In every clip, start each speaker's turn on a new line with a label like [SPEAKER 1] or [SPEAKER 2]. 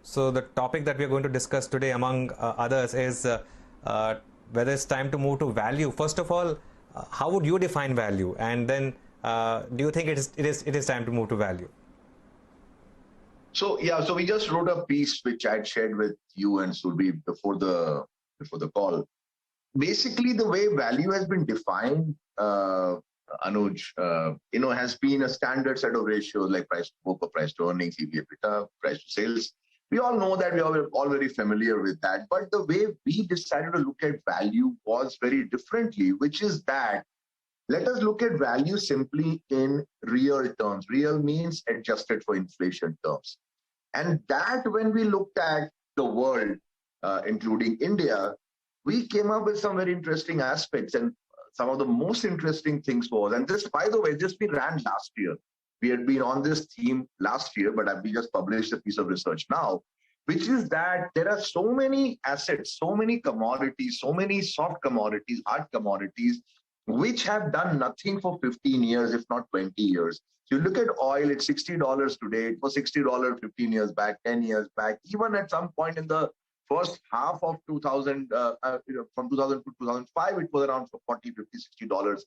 [SPEAKER 1] So the topic that we are going to discuss today, among others, is uh, whether it's time to move to value. First of all, how would you define value? And then, do you think it is time to move to value?
[SPEAKER 2] So we just wrote a piece which I'd shared with you and Surbi before the call. Basically, the way value has been defined, Anuj, has been a standard set of ratios like price to book or price to earnings, EV/EBITDA, price to sales. We all know that. We are all very familiar with that. But the way we decided to look at value was very differently, which is that let us look at value simply in real terms. Real means adjusted for inflation terms. And that when we looked at the world, including India, we came up with some very interesting aspects. And some of the most interesting things was, and this, by the way, this we ran last year. We had been on this theme last year, but we just published a piece of research now, which is that there are so many assets, so many commodities, so many soft commodities, hard commodities, which have done nothing for 15 years, if not 20 years. So you look at oil, it's $60 today. It was $60 15 years back, 10 years back. Even at some point in the first half of 2000, from 2000 to 2005, it was around 40, 50, $60.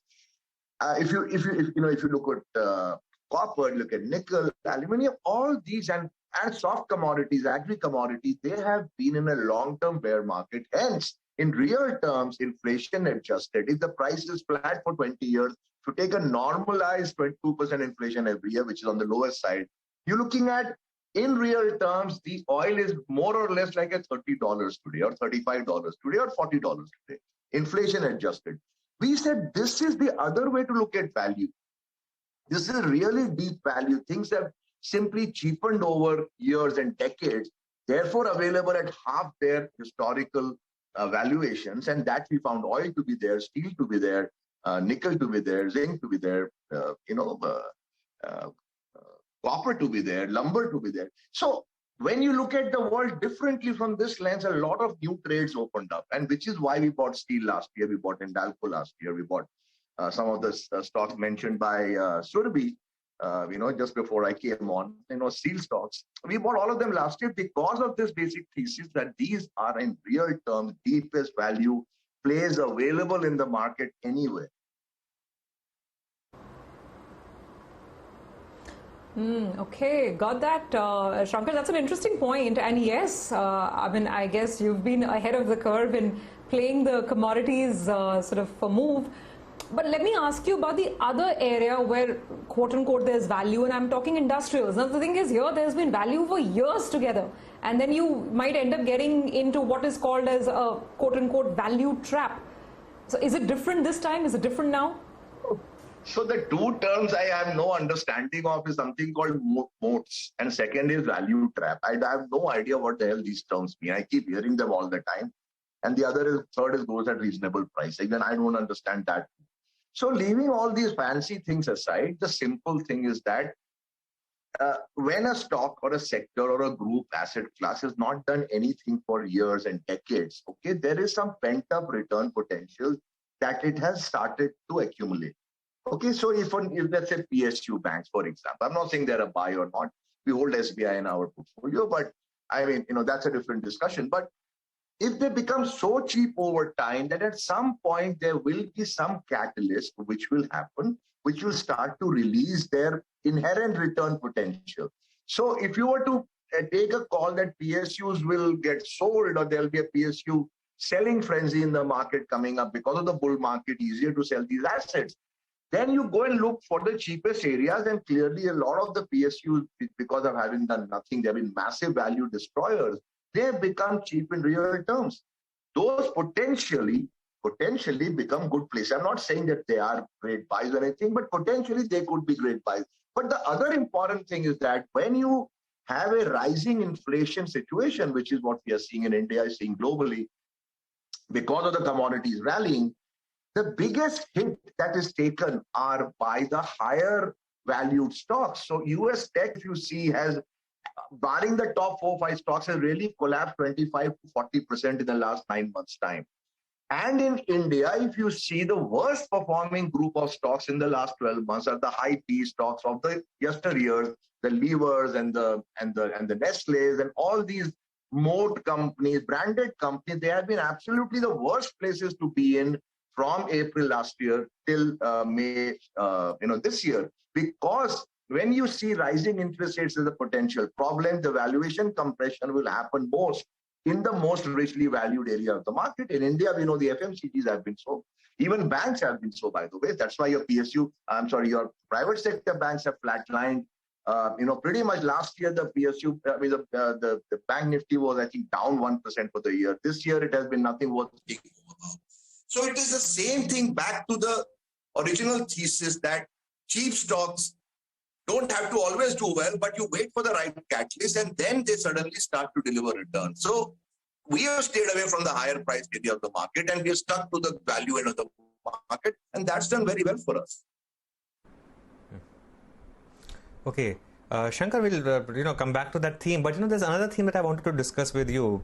[SPEAKER 2] If you look at copper, look at nickel, aluminum, all these and soft commodities, agri commodities, they have been in a long-term bear market. Hence, in real terms, inflation adjusted, if the price is flat for 20 years, to take a normalized 22% inflation every year, which is on the lower side, you're looking at, in real terms, the oil is more or less like at $30 today, or $35 today, or $40 today, inflation adjusted. We said this is the other way to look at value. This is really deep value. Things have simply cheapened over years and decades, therefore available at half their historical valuations. And that we found oil to be there, steel to be there, nickel to be there, zinc to be there, copper to be there, lumber to be there. So when you look at the world differently from this lens, a lot of new trades opened up, and which is why we bought steel last year, we bought Hindalco last year, we bought some of the stocks mentioned by Surabhi, just before I came on, steel stocks. We bought all of them last year because of this basic thesis that these are in real terms, deepest value plays available in the market anyway.
[SPEAKER 3] Okay, got that, Shankar. That's an interesting point. And yes, I guess you've been ahead of the curve in playing the commodities sort of move. But let me ask you about the other area where, quote unquote, there's value, and I'm talking industrials. Now, the thing is, here there's been value for years together, and then you might end up getting into what is called as a, quote unquote, value trap. So is it different this time? Is it different now?
[SPEAKER 2] So the two terms I have no understanding of is something called moats, and second is value trap. I have no idea what the hell these terms mean. I keep hearing them all the time. And the third is goes at reasonable price. Again, I don't understand that. So leaving all these fancy things aside, the simple thing is that when a stock or a sector or a group asset class has not done anything for years and decades, okay, there is some pent-up return potential that it has started to accumulate. Okay, so if let's say PSU banks, for example, I'm not saying they're a buy or not. We hold SBI in our portfolio, but I mean, that's a different discussion. But if they become so cheap over time that at some point there will be some catalyst which will happen, which will start to release their inherent return potential. So if you were to take a call that PSUs will get sold or there'll be a PSU selling frenzy in the market coming up because of the bull market, easier to sell these assets, then you go and look for the cheapest areas, and clearly a lot of the PSUs, because of having done nothing, they've been massive value destroyers. They've become cheap in real terms. Those potentially become good places. I'm not saying that they are great buys or anything, but potentially they could be great buys. But the other important thing is that when you have a rising inflation situation, which is what we are seeing in India, seeing globally, because of the commodities rallying, the biggest hit that is taken are by the higher valued stocks. So US tech, if you see, has, barring the top 4 or 5 stocks, has really collapsed 25 to 40% in the last 9 months' time. And in India, if you see, the worst performing group of stocks in the last 12 months are the high P stocks of the yesteryears, the Levers and the Nestle's and all these moat companies, branded companies. They have been absolutely the worst places to be in from April last year till May, this year, because when you see rising interest rates as a potential problem, the valuation compression will happen most in the most richly valued area of the market. In India, we know the FMCGs have been so. Even banks have been so, by the way. That's why your your private sector banks have flatlined. Pretty much last year, the PSU, the bank Nifty was, I think, down 1% for the year. This year, it has been nothing worth speaking about. So it is the same thing back to the original thesis that cheap stocks don't have to always do well, but you wait for the right catalyst and then they suddenly start to deliver returns. So we have stayed away from the higher price area of the market and we have stuck to the value end of the market, and that's done very well for us.
[SPEAKER 1] Okay. Shankar will come back to that theme, but there's another theme that I wanted to discuss with you.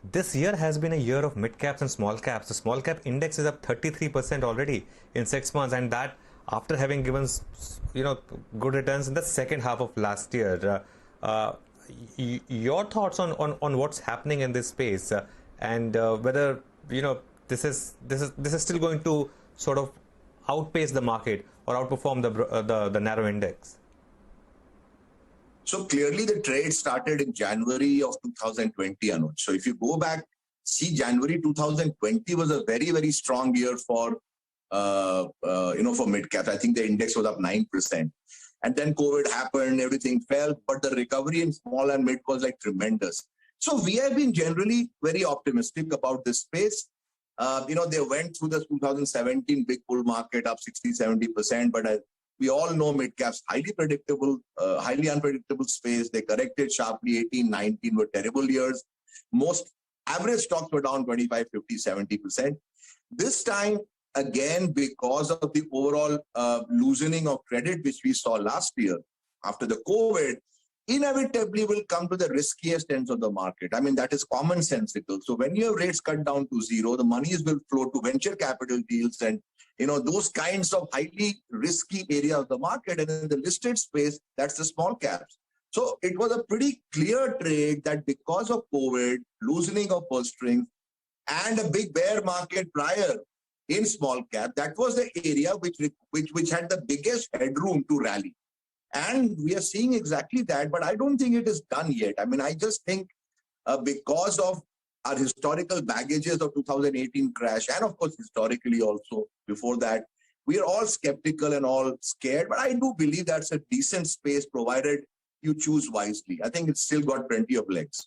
[SPEAKER 1] This year has been a year of mid caps and small caps. The small cap index is up 33% already in 6 months, and that after having given good returns in the second half of last year. Your thoughts on what's happening in this space, and whether this is still going to sort of outpace the market or outperform the narrow index?
[SPEAKER 2] So clearly the trade started in January of 2020, Anuj. So if you go back, see, January 2020 was a very, very strong year for mid caps. I think the index was up 9%. And then COVID happened, everything fell, but the recovery in small and mid was like tremendous. So we have been generally very optimistic about this space. They went through the 2017 big bull market up 60-70%, but we all know mid caps highly predictable, highly unpredictable space. They corrected sharply. 18-19 were terrible years. Most average stocks were down 25, 50, 70%. This time, again, because of the overall loosening of credit, which we saw last year after the COVID, inevitably will come to the riskiest ends of the market. I mean, that is commonsensical. So when you have rates cut down to zero, the monies will flow to venture capital deals and those kinds of highly risky area of the market. And in the listed space, that's the small caps. So it was a pretty clear trade that because of COVID, loosening of purse strings, and a big bear market prior in small cap, that was the area which had the biggest headroom to rally. And we are seeing exactly that, but I don't think it is done yet. I mean, I just think because of our historical baggages of 2018 crash, and of course, historically also before that, we are all skeptical and all scared. But I do believe that's a decent space provided you choose wisely. I think it's still got plenty of legs.